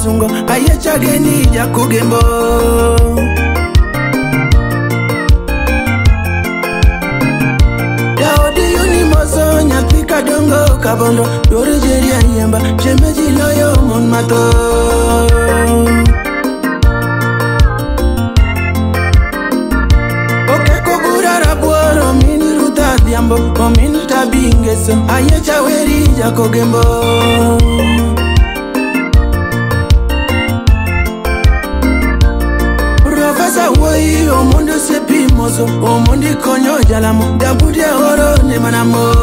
sungo ayecha geni jakogembo Daudi unimoso nyathika dongo kabondo Dore jeria yemba shemeji loyo mon mato Omini tabingeso ayecha weri jakogembo Professor woi omondo sepimoso omondi konyo jalamo Daudi oro ne manamos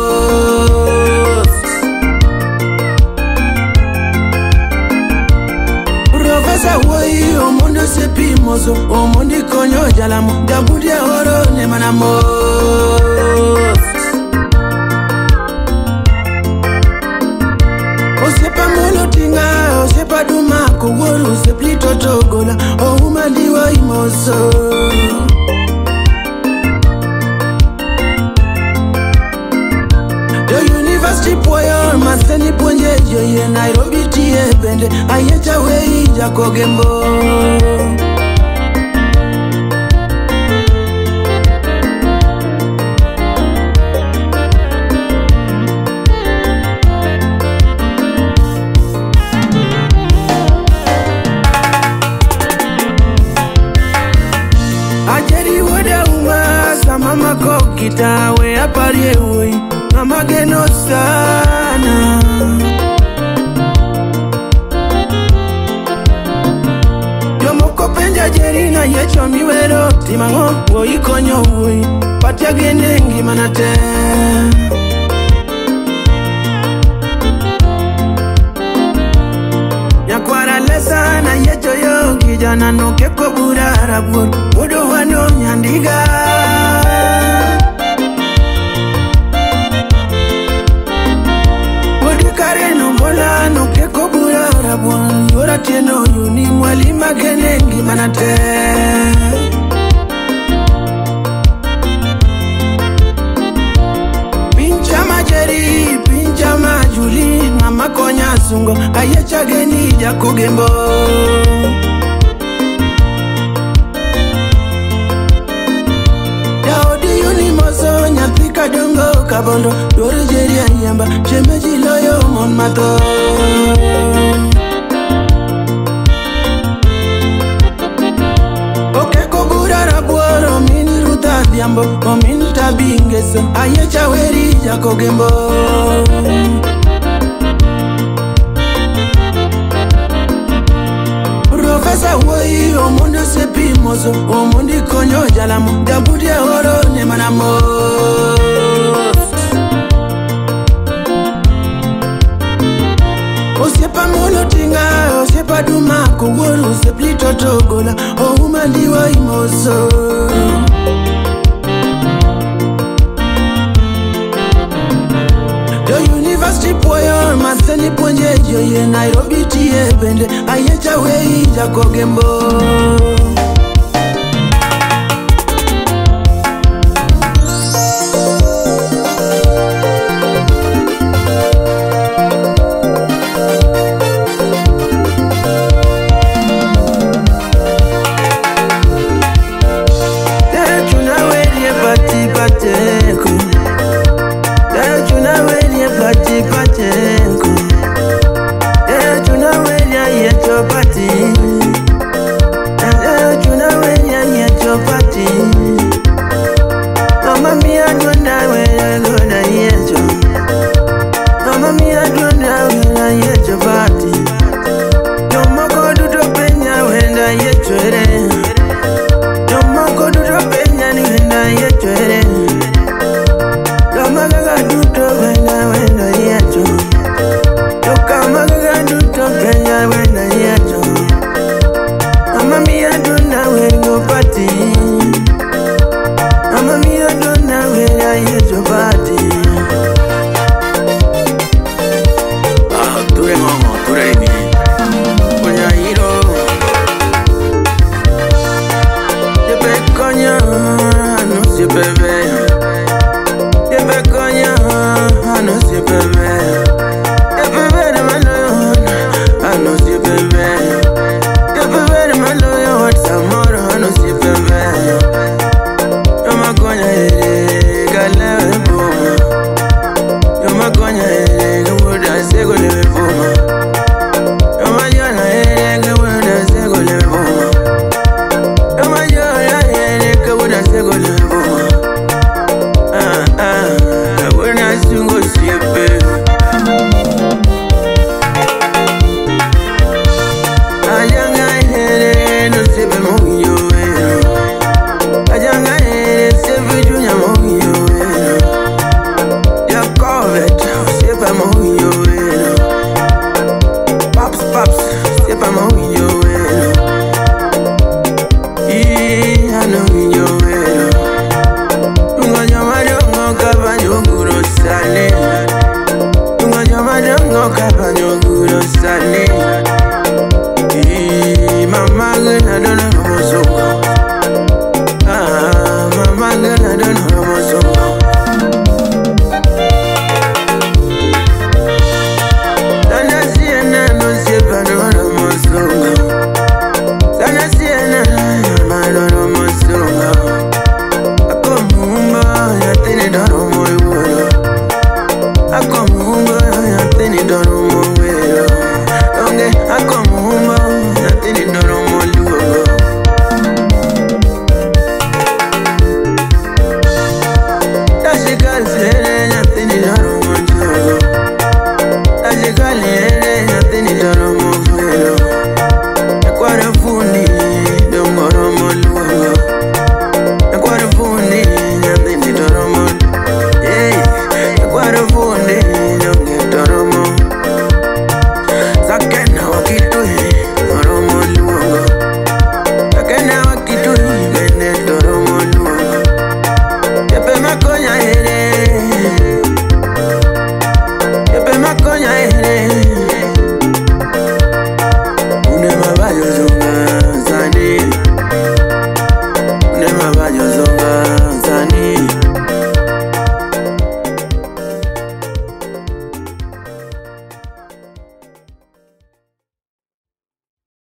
Professor woi omondo sepimoso omondi konyo jalamo Daudi oro ne manamos Osepa duma kugoro seplito togola O umandiwa imoso The university poyo maseni ponje joye Nairobi tie bende ayecha wei jakogembo Mama kokita we aparie ui Mama geno sana Yomoko penja jerina yecho miwero Timango woi konyo ui Patia genengi manate Nyakwara lesa na yecho yo Kijana no keko burara buon Udo wano nyandiga no keko burara buon Yora tieno yuni mwalima genengi manate Pincha majeri, pincha majuli Mama konya sungo ayecha geni jakogembo Daudi unimoso nyathika dongo kabondo Dore jeria yemba shemeji loyo mon mato Okeko burara buoro mini ruta diambo Omini tabingeso ayecha weri jakogembo Professor woi omondo sepimoso Omondi konyo jalamo Daudi oro ne manamos Osepa mono tinga Osepa duma kugoro seplito togola O umandiwa imoso The university poyo maseni ponje joye Nairobi tie bende ayecha wei jakogembo